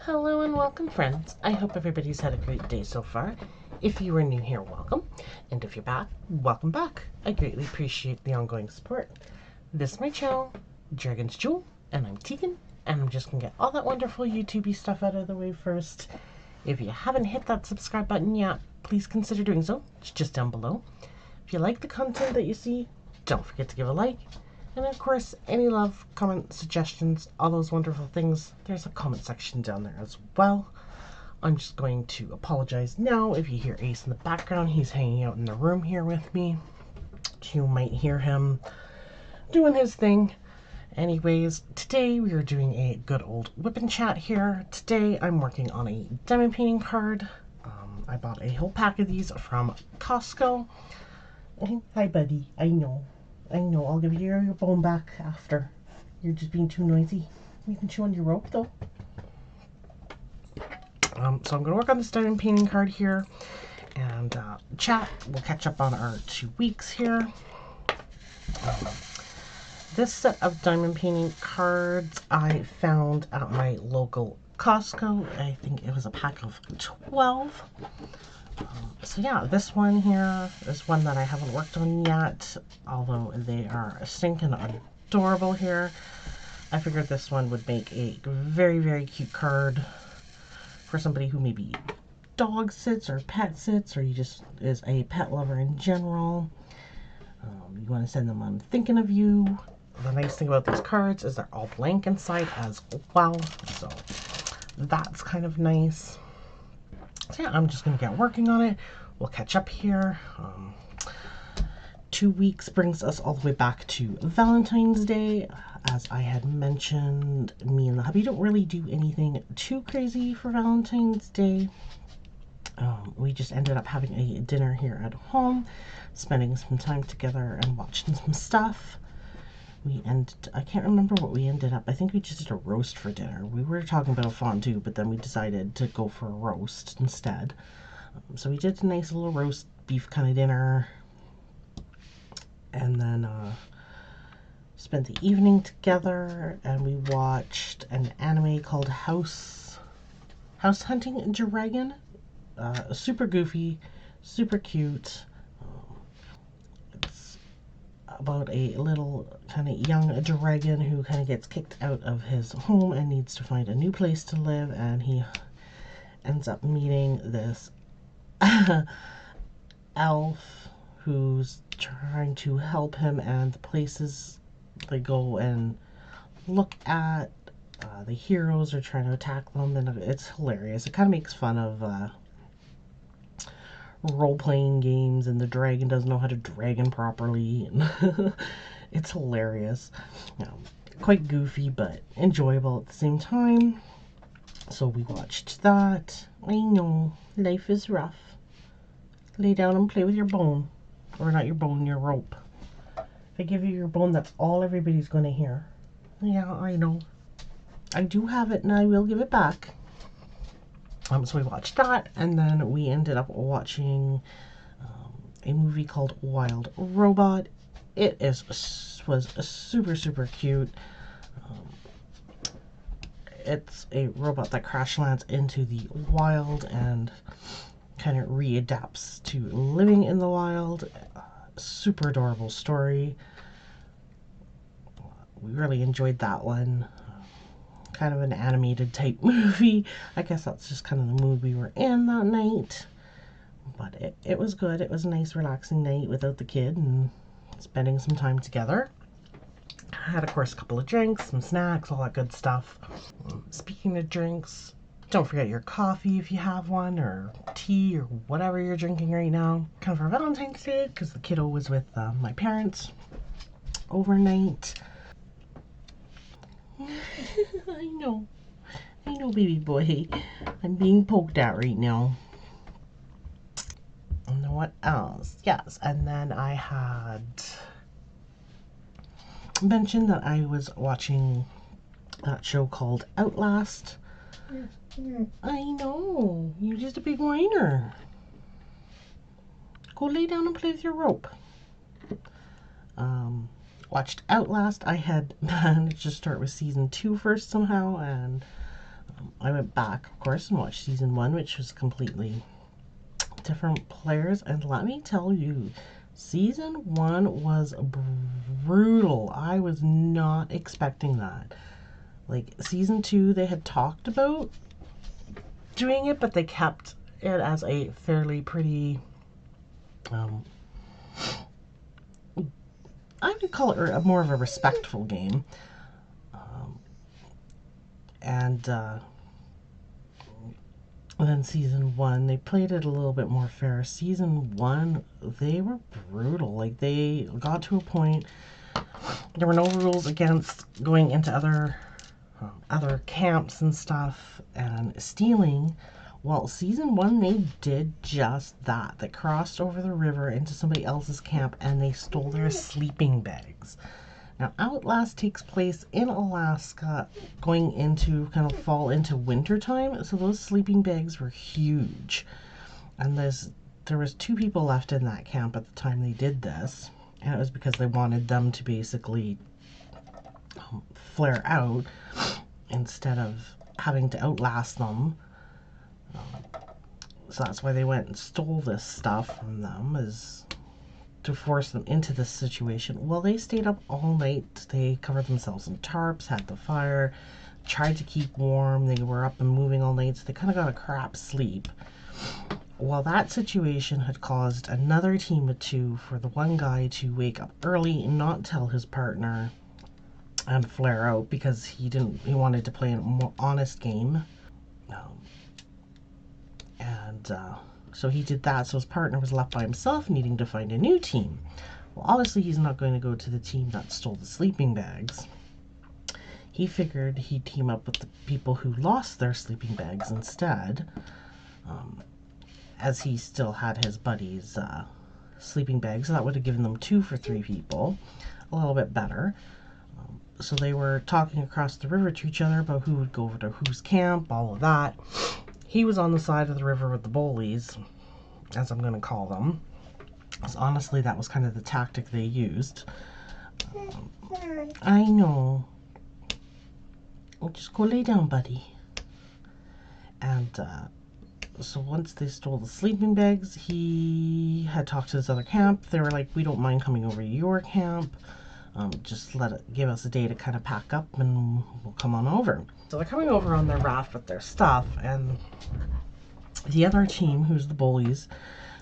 Hello and welcome, friends. I hope everybody's had a great day so far. If you are new here, welcome. And if you're back, welcome back. I greatly appreciate the ongoing support. This is my channel, Dragonsjewel, and I'm Tegan, and I'm just gonna get all that wonderful YouTubey stuff out of the way first. If you haven't hit that subscribe button yet, please consider doing so. It's just down below. If you like the content that you see, don't forget to give a like. And of course, any love, comments, suggestions, all those wonderful things, there's a comment section down there as well. I'm just going to apologize now if you hear Ace in the background. He's hanging out in the room here with me. You might hear him doing his thing. Anyways, today we are doing a good old whip and chat here. Today I'm working on a diamond painting card. I bought a whole pack of these from Costco. Hi buddy, I know, I'll give you your bone back after. You're just being too noisy. You can chew on your rope though. So I'm going to work on this diamond painting card here and chat. We'll catch up on our 2 weeks here. This set of diamond painting cards I found at my local Costco. I think it was a pack of 12. So yeah, this one here is one that I haven't worked on yet, although they are stinking adorable here. I figured this one would make a very, very cute card for somebody who maybe dog sits or pet sits, or you just is a pet lover in general. You want to send them I'm thinking of you. The nice thing about these cards is they're all blank inside as well, so that's kind of nice. So yeah, I'm just going to get working on it. We'll catch up here. 2 weeks brings us all the way back to Valentine's Day. As I had mentioned, me and the hubby don't really do anything too crazy for Valentine's Day. We just ended up having a dinner here at home, spending some time together and watching some stuff. I can't remember what we ended up. I think we just did a roast for dinner. We were talking about a fondue, but then we decided to go for a roast instead. So we did a nice little roast beef kind of dinner. And then spent the evening together, and we watched an anime called House Hunting Dragon. Super goofy, super cute. About a little kind of young dragon who kind of gets kicked out of his home and needs to find a new place to live, and he ends up meeting this elf who's trying to help him, and the places they go and look at, the heroes are trying to attack them, and it's hilarious. It kind of makes fun of role-playing games, and the dragon doesn't know how to dragon properly. It's hilarious. Quite goofy, but enjoyable at the same time. So we watched that. I know, life is rough. Lay down and play with your bone. Or not your bone, your rope. If I give you your bone, that's all everybody's going to hear. Yeah, I know. I do have it, and I will give it back. So we watched that, and then we ended up watching a movie called Wild Robot. It was super, super cute. It's a robot that crash lands into the wild and kind of readapts to living in the wild. Super adorable story. We really enjoyed that one. Kind of an animated type movie. I guess that's just kind of the mood we were in that night. But it was good. It was a nice relaxing night without the kid and spending some time together. I had, of course, a couple of drinks, some snacks, all that good stuff. Speaking of drinks, don't forget your coffee if you have one, or tea, or whatever you're drinking right now. Kind of for Valentine's Day, because the kiddo was with my parents overnight. I know, baby boy. I'm being poked at right now. And then what else? Yes, and then I had mentioned that I was watching that show called Outlast. I know, you're just a big whiner. Go lay down and play with your rope. Watched Outlast. I had managed to start with season 2 first somehow, and I went back, of course, and watched season 1, which was completely different players. And let me tell you, season 1 was brutal. I was not expecting that. Like, season 2, they had talked about doing it, but they kept it as a fairly pretty, I would call it a more of a respectful game. And then season 1, they played it a little bit more fair. Season 1, they were brutal. Like, they got to a point, there were no rules against going into other camps and stuff and stealing. Well, season 1, they did just that. They crossed over the river into somebody else's camp and they stole their sleeping bags. Now, Outlast takes place in Alaska, going into kind of fall into winter time, so those sleeping bags were huge. And there was 2 people left in that camp at the time they did this, and it was because they wanted them to basically flare out instead of having to outlast them. So that's why they went and stole this stuff from them, is to force them into this situation. Well, they stayed up all night. They covered themselves in tarps, had the fire, tried to keep warm. They were up and moving all night, so they kind of got a crap sleep. Well, that situation had caused another team of 2 for the one guy to wake up early and not tell his partner and flare out because he wanted to play a more honest game. So he did that, so his partner was left by himself needing to find a new team. Well, obviously he's not going to go to the team that stole the sleeping bags. He figured he'd team up with the people who lost their sleeping bags instead, as he still had his buddies' sleeping bags. So that would have given them 2 for 3 people, a little bit better. So they were talking across the river to each other about who would go over to whose camp, all of that. He was on the side of the river with the bullies, as I'm going to call them. Because honestly, that was kind of the tactic they used. I know. Well, just go lay down, buddy. And so once they stole the sleeping bags, he had talked to this other camp. They were like, we don't mind coming over to your camp. Just give us a day to kind of pack up and we'll come on over. So they're coming over on their raft with their stuff, and the other team, who's the bullies,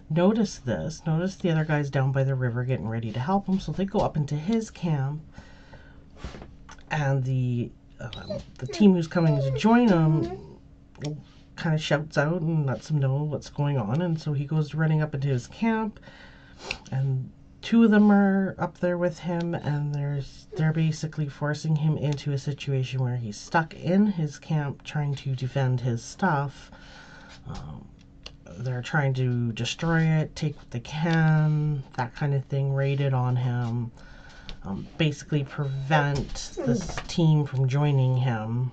noticed the other guys down by the river getting ready to help him. So they go up into his camp, and the team who's coming to join him kind of shouts out and lets him know what's going on. And so he goes running up into his camp, and 2 of them are up there with him, and they're basically forcing him into a situation where he's stuck in his camp trying to defend his stuff. They're trying to destroy it, take what they can, that kind of thing, raid it on him, basically prevent this team from joining him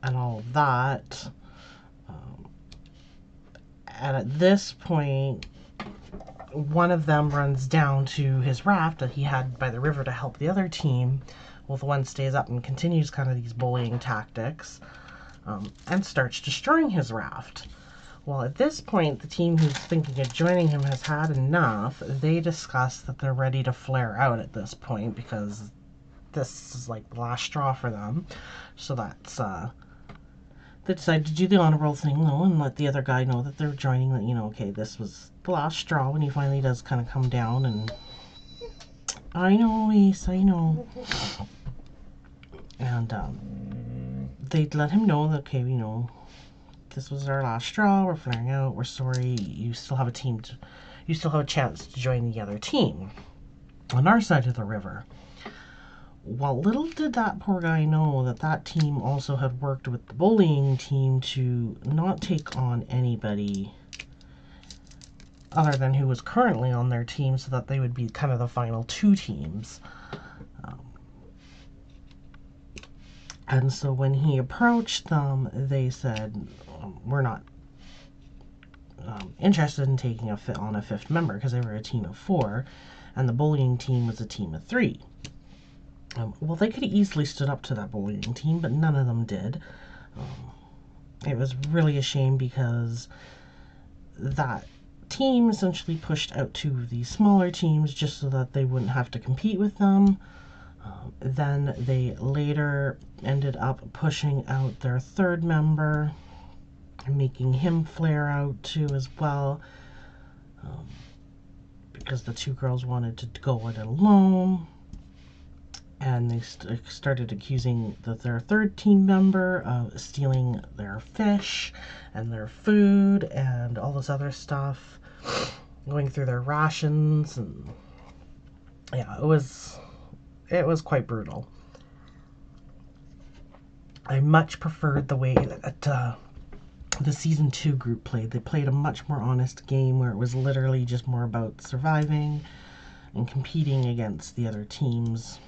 and all of that. And at this point, one of them runs down to his raft that he had by the river to help the other team, while the one stays up and continues kind of these bullying tactics, and starts destroying his raft. Well, at this point, the team who's thinking of joining him has had enough. They discuss that they're ready to flare out at this point because this is like the last straw for them. So that's they decide to do the honorable thing, though, and let the other guy know that they're joining, that, okay, this was the last straw, when he finally does kind of come down. And I know, Ace, I know. And they'd let him know that, okay, this was our last straw, we're flaring out, we're sorry, you still have a chance to join the other team on our side of the river. Well, little did that poor guy know that that team also had worked with the bullying team to not take on anybody other than who was currently on their team, so that they would be kind of the final 2 teams. And so when he approached them, they said, we're not interested in taking on a 5th member, because they were a team of 4, and the bullying team was a team of 3. Well, they could have easily stood up to that bullying team, but none of them did. It was really a shame because that team essentially pushed out two of these smaller teams just so that they wouldn't have to compete with them. Then they later ended up pushing out their third member, making him flare out too as well, because the two girls wanted to go it alone. And they started accusing their third team member of stealing their fish and their food and all this other stuff, going through their rations, and yeah, it was quite brutal. I much preferred the way that the season 2 group played. They played a much more honest game where it was literally just more about surviving and competing against the other teams.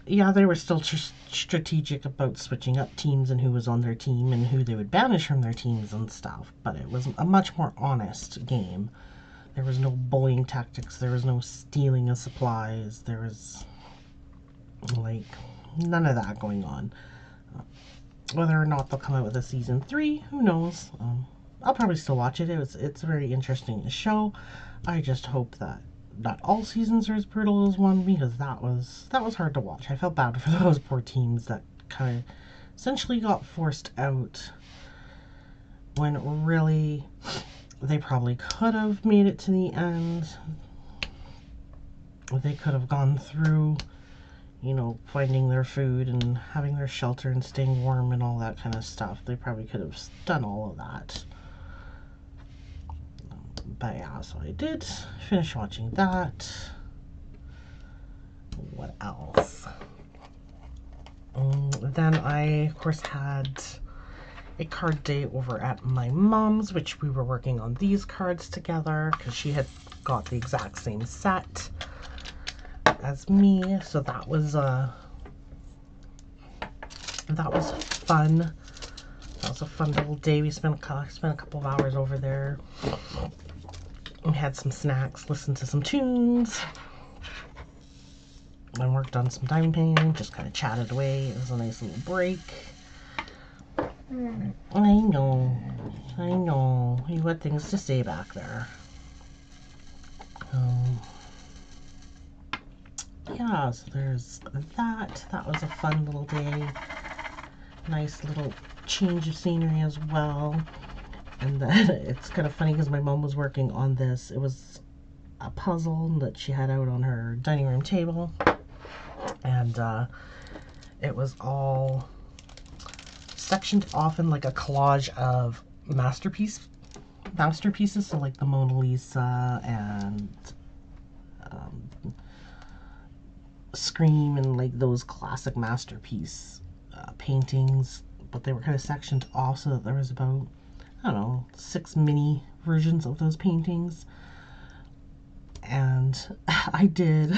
Yeah, they were still strategic about switching up teams and who was on their team and who they would banish from their teams and stuff, but it was a much more honest game. There was no bullying tactics, there was no stealing of supplies, there was like none of that going on. Whether or not they'll come out with a season 3, who knows? I'll probably still watch it. It's a very interesting show. I just hope that not all seasons are as brutal as one, because that was hard to watch. I felt bad for those poor teams that kind of essentially got forced out when really they probably could have made it to the end. They could have gone through, you know, finding their food and having their shelter and staying warm and all that kind of stuff. They probably could have done all of that. But yeah, so I did finish watching that. What else? Then I, of course, had a card day over at my mom's, which we were working on these cards together because she had got the exact same set as me. So that was fun. That was a fun little day. We spent a couple of hours over there. We had some snacks, listened to some tunes, and worked on some diamond painting, just kind of chatted away. It was a nice little break. I know. You had things to say back there. Yeah, so there's that. That was a fun little day. Nice little change of scenery as well. And then it's kind of funny because my mom was working on this. It was a puzzle that she had out on her dining room table. And it was all sectioned off in like a collage of masterpieces. So like the Mona Lisa and Scream and like those classic masterpiece paintings. But they were kind of sectioned off so that there was about, I don't know, 6 mini versions of those paintings. And I did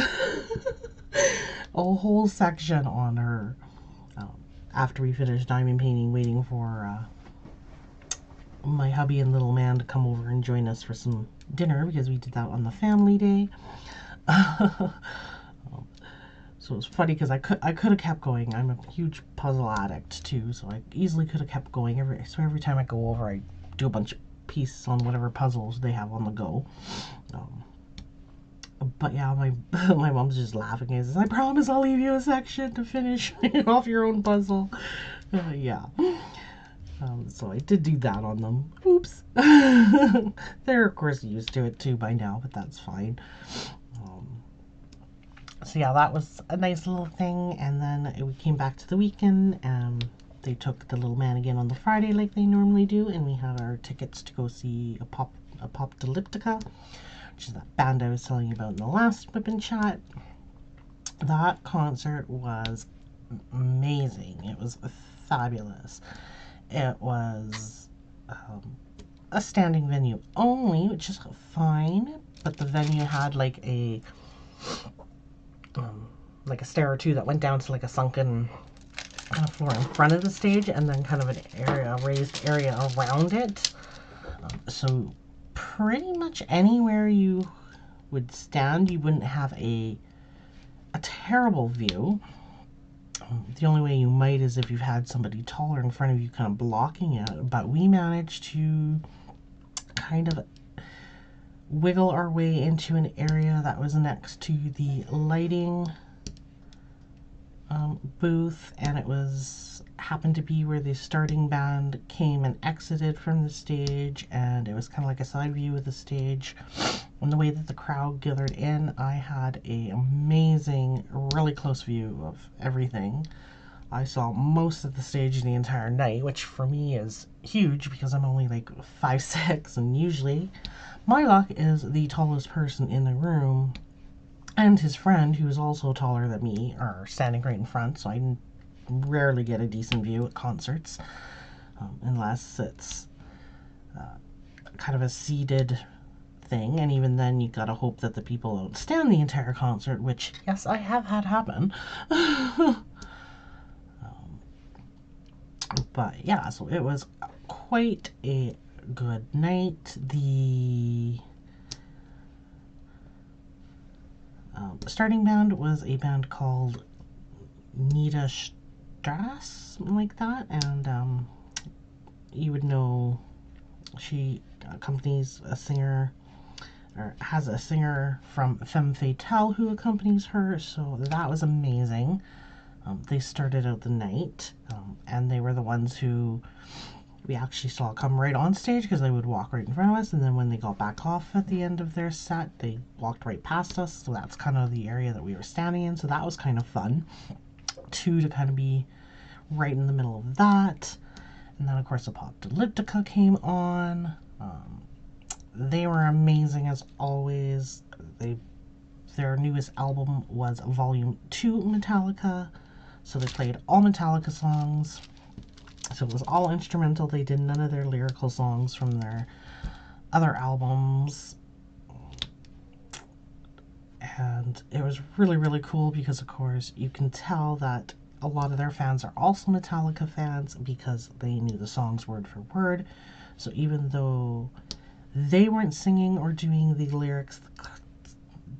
a whole section on her after we finished diamond painting, waiting for my hubby and little man to come over and join us for some dinner, because we did that on the family day. So it was funny because I could have kept going. I'm a huge puzzle addict too, so I easily could have kept going. Every time I go over, I do a bunch of pieces on whatever puzzles they have on the go. But yeah, my mom's just laughing and says, "I promise I'll leave you a section to finish off your own puzzle." Yeah. So I did do that on them. Oops. They're of course used to it too by now, but that's fine. So yeah, that was a nice little thing. And then we came back to the weekend. They took the little man again on the Friday like they normally do, and we had our tickets to go see Apocalyptica, which is that band I was telling you about in the last Whip and Chat. That concert was amazing. It was fabulous. It was a standing venue only, which is fine, but the venue had like a stair or two that went down to like a sunken kind of floor in front of the stage, and then kind of a raised area around it. So pretty much anywhere you would stand, you wouldn't have a terrible view. The only way you might is if you've had somebody taller in front of you kind of blocking it, but we managed to kind of wiggle our way into an area that was next to the lighting booth, and it was happened to be where the starting band came and exited from the stage, and it was kind of like a side view of the stage. And the way that the crowd gathered in, I had an amazing, really close view of everything. I saw most of the stage the entire night, which for me is huge because I'm only like 5'6", and usually my luck is the tallest person in the room and his friend, who is also taller than me, are standing right in front, so I rarely get a decent view at concerts, unless it's kind of a seated thing, and even then you gotta hope that the people don't stand the entire concert, which, yes, I have had happen. But yeah, so it was quite a good night. The starting band was a band called Nita Strass, something like that, and you would know she accompanies a singer, or has a singer from Femme Fatale who accompanies her, so that was amazing. They started out the night, and they were the ones who we actually saw come right on stage because they would walk right in front of us, and then when they got back off at the end of their set, they walked right past us, so that's kind of the area that we were standing in, so that was kind of fun too, to kind of be right in the middle of that. And then of course Apocalyptica came on. They were amazing as always. Their newest album was Volume 2 Metallica, so they played all Metallica songs. So it was all instrumental. They did none of their lyrical songs from their other albums. And it was really, really cool because, of course, you can tell that a lot of their fans are also Metallica fans because they knew the songs word for word. So even though they weren't singing or doing the lyrics,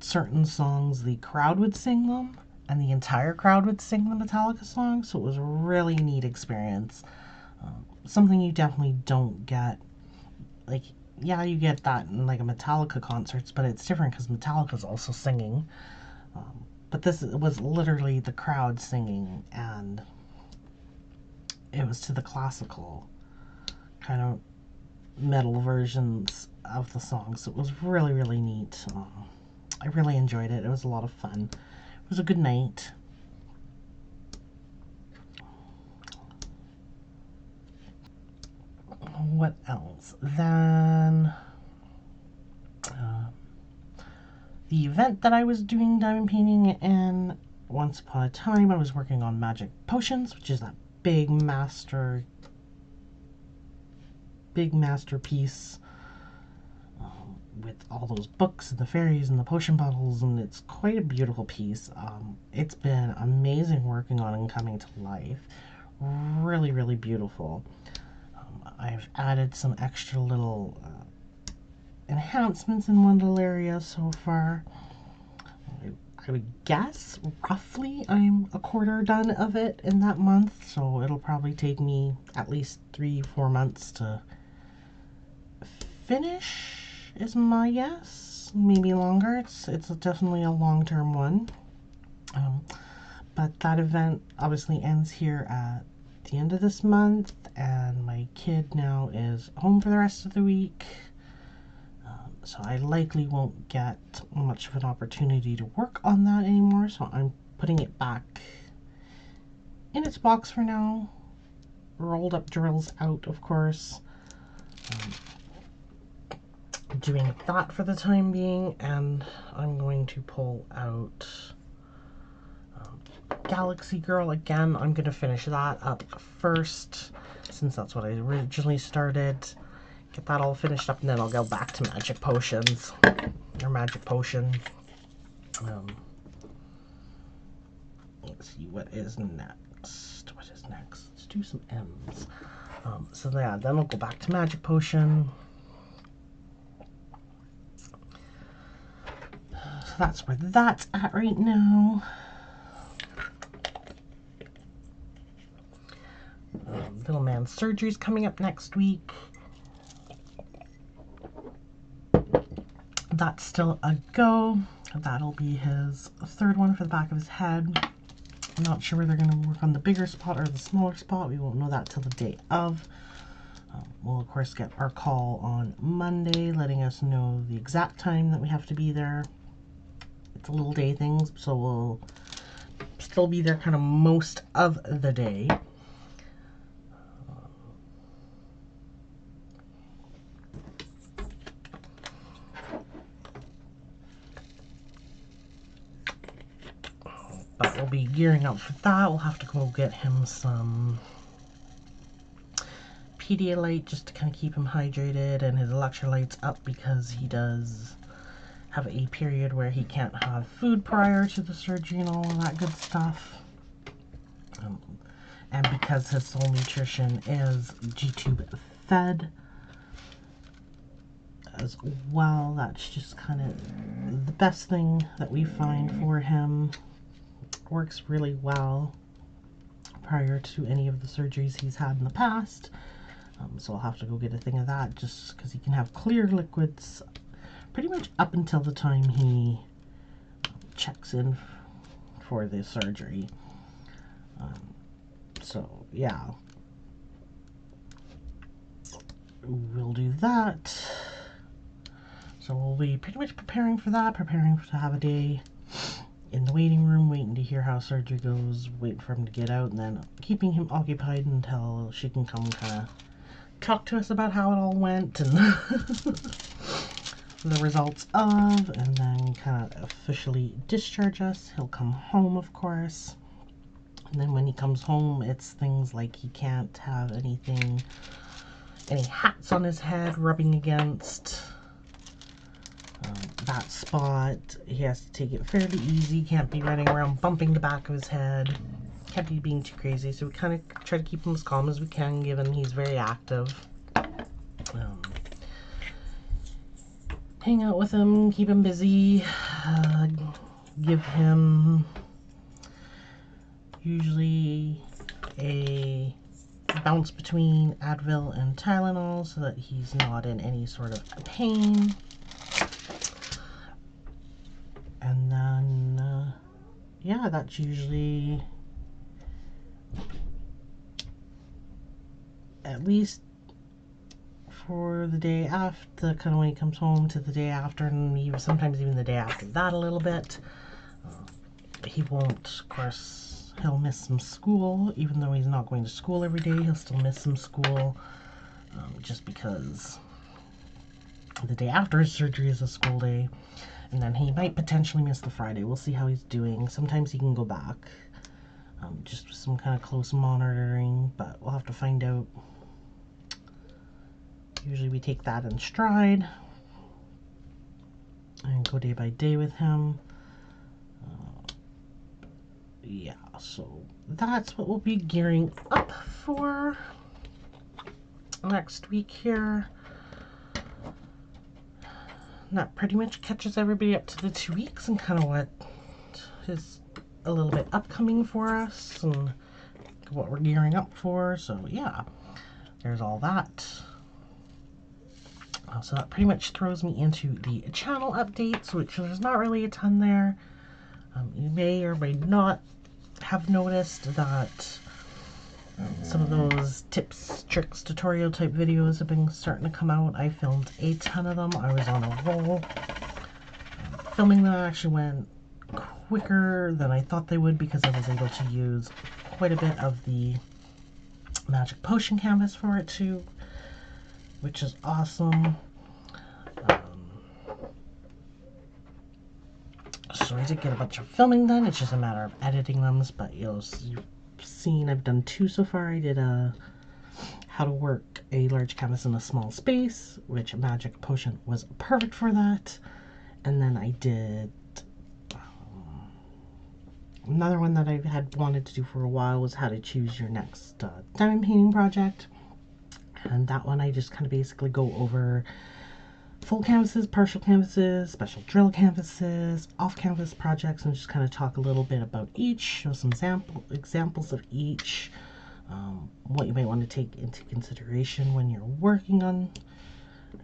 certain songs, the crowd would sing them, and the entire crowd would sing the Metallica songs. So it was a really neat experience. Something you definitely don't get. Like, yeah, you get that in like a Metallica concerts, but it's different because Metallica's also singing. But this was literally the crowd singing, and it was to the classical kind of metal versions of the songs. So it was really, really neat. I really enjoyed it. It was a lot of fun. It was a good night. What else? Then the event that I was doing diamond painting in, once upon a time I was working on magic potions, which is that big masterpiece with all those books and the fairies and the potion bottles, and it's quite a beautiful piece. It's been amazing working on and coming to life. Really, really beautiful. I've added some extra little enhancements in one little area so far. I would guess roughly I'm a quarter done of it in that month, so it'll probably take me at least 3-4 months to finish, is my guess. Maybe longer. It's definitely a long-term one. But that event obviously ends here at the end of this month, and my kid now is home for the rest of the week, so I likely won't get much of an opportunity to work on that anymore, so I'm putting it back in its box for now. Rolled up drills out, of course. Doing that for the time being, and I'm going to pull out Galaxy Girl again. I'm going to finish that up first, since that's what I originally started. Get that all finished up, and then I'll go back to Magic Potions, or Magic Potion. Let's see, what is next? What is next? Let's do some M's. So yeah, then I'll go back to Magic Potion. So that's where that's at right now. Little man's surgery is coming up next week. That's still a go. That'll be his third one for the back of his head. I'm not sure whether they're going to work on the bigger spot or the smaller spot. We won't know that till the day of. We'll of course get our call on Monday letting us know the exact time that we have to be there. It's a little day thing, so we'll still be there kind of most of the day. But we'll be gearing up for that. We'll have to go get him some Pedialyte just to kind of keep him hydrated and his electrolytes up, because he does have a period where he can't have food prior to the surgery and all of that good stuff. And because his sole nutrition is G-tube fed as well, that's just kind of the best thing that we find for him. Works really well prior to any of the surgeries he's had in the past. So I'll have to go get a thing of that just because he can have clear liquids pretty much up until the time he checks in for the surgery. So yeah, we'll do that. So we'll be pretty much preparing for that, preparing to have a day in the waiting room, waiting to hear how surgery goes, waiting for him to get out, and then keeping him occupied until she can come kind of talk to us about how it all went and the results of, and then kind of officially discharge us. He'll come home, of course. And then when he comes home, it's things like he can't have any hats on his head rubbing against that spot. He has to take it fairly easy. Can't be running around bumping the back of his head. Can't be being too crazy. So we kind of try to keep him as calm as we can, given he's very active. Hang out with him, keep him busy, give him usually a bounce between Advil and Tylenol so that he's not in any sort of pain. And then, yeah, that's usually at least for the day after, kind of when he comes home to the day after, and even sometimes even the day after that a little bit. He won't, of course, he'll miss some school. Even though he's not going to school every day, he'll still miss some school, just because the day after his surgery is a school day. And then he might potentially miss the Friday. We'll see how he's doing. Sometimes he can go back, just with some kind of close monitoring, but we'll have to find out. Usually we take that in stride and go day by day with him. Yeah, so that's what we'll be gearing up for next week here. And that pretty much catches everybody up to the 2 weeks and kind of what is a little bit upcoming for us and what we're gearing up for. So yeah, there's all that. So that pretty much throws me into the channel updates, which there's not really a ton there. You may or may not have noticed that some of those tips, tricks, tutorial type videos have been starting to come out. I filmed a ton of them. I was on a roll. Filming them actually went quicker than I thought they would because I was able to use quite a bit of the magic potion canvas for it too, which is awesome. So I did get a bunch of filming done. It's just a matter of editing them, but you've seen I've done 2 so far. I did a how to work a large canvas in a small space, which magic potion was perfect for that. And then I did another one that I had wanted to do for a while, was how to choose your next diamond painting project. And that one I just kind of basically go over full canvases, partial canvases, special drill canvases, off-canvas projects, and just kind of talk a little bit about each, show some examples of each, what you might want to take into consideration when you're working on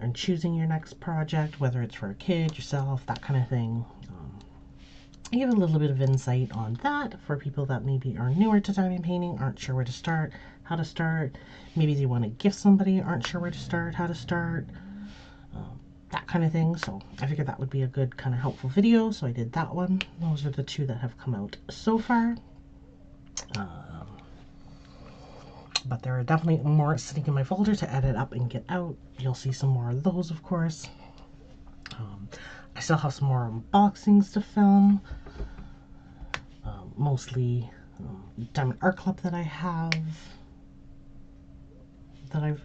and choosing your next project, whether it's for a kid, yourself, that kind of thing. I give a little bit of insight on that for people that maybe are newer to diamond painting, aren't sure where to start, how to start. Maybe they want to gift somebody, aren't sure where to start, how to start, that kind of thing. So I figured that would be a good kind of helpful video, so I did that one. Those are the two that have come out so far. But there are definitely more sitting in my folder to edit up and get out. You'll see some more of those, of course. I still have some more unboxings to film. Mostly Diamond Art Club that I have, that I've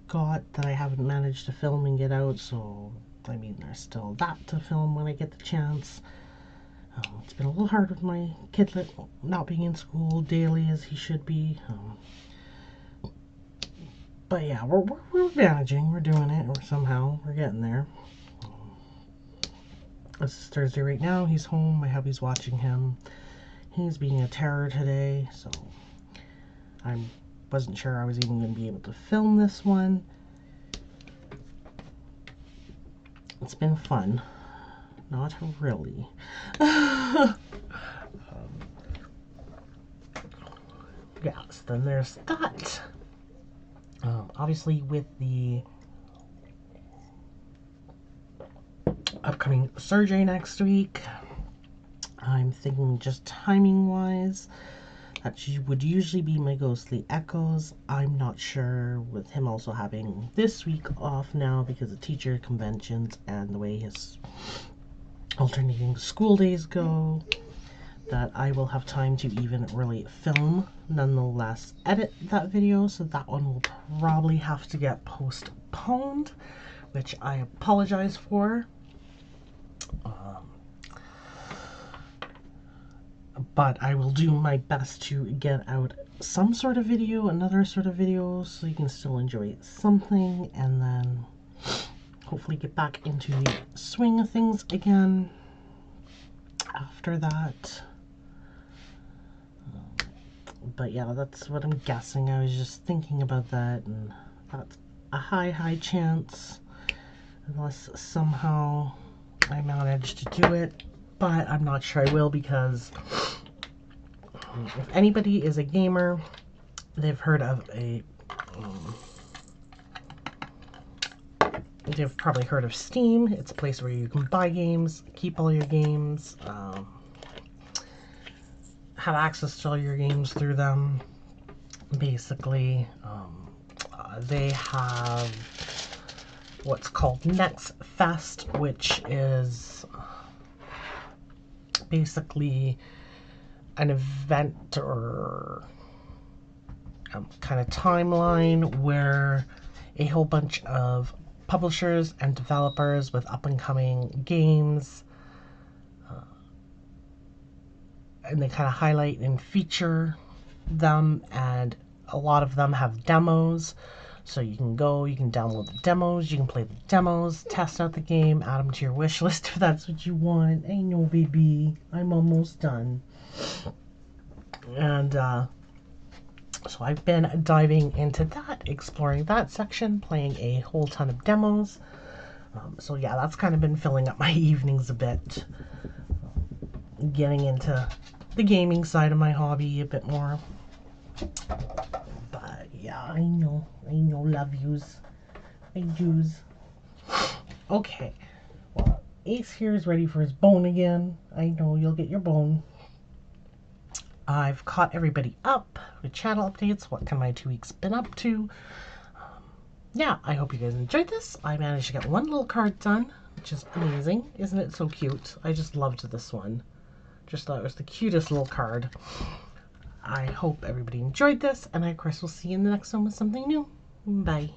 got, that I haven't managed to film and get out. So, I mean, there's still that to film when I get the chance. It's been a little hard with my kidlet not being in school daily as he should be. But yeah, we're managing, we're doing it, or somehow we're getting there. It's Thursday right now, he's home, my hubby's watching him. He's being a terror today, so I wasn't sure I was even going to be able to film this one. It's been fun. Not really. Yes, then there's that. Obviously, with the upcoming surgery next week, I'm thinking just timing-wise, that would usually be my ghostly echoes. I'm not sure, with him also having this week off now because of teacher conventions and the way his alternating school days go, that I will have time to even really film, nonetheless edit that video, so that one will probably have to get postponed, which I apologize for. But I will do my best to get out some sort of video, another sort of video, so you can still enjoy something, and then hopefully get back into the swing of things again after that. But yeah, that's what I'm guessing. I was just thinking about that, and that's a high chance, unless somehow I manage to do it. But I'm not sure I will, because if anybody is a gamer, they've heard of they've probably heard of Steam. It's a place where you can buy games, keep all your games, have access to all your games through them. Basically, they have what's called Next Fest, which is basically an event or kind of timeline where a whole bunch of publishers and developers with up-and-coming games, and they kind of highlight and feature them, and a lot of them have demos, so you can go, you can download the demos, you can play the demos, test out the game, add them to your wish list if that's what you want. I know, baby, I'm almost done. And so I've been diving into that, exploring that section, playing a whole ton of demos. So yeah, that's kind of been filling up my evenings a bit, getting into the gaming side of my hobby a bit more. But yeah, I know, love yous. I do's. Okay, well, Ace here is ready for his bone again. I know you'll get your bone. I've caught everybody up with channel updates. What kind of my 2 weeks been up to? Yeah, I hope you guys enjoyed this. I managed to get one little card done, which is amazing. Isn't it so cute? I just loved this one. Just thought it was the cutest little card. I hope everybody enjoyed this, and I, of course, will see you in the next one with something new. Bye.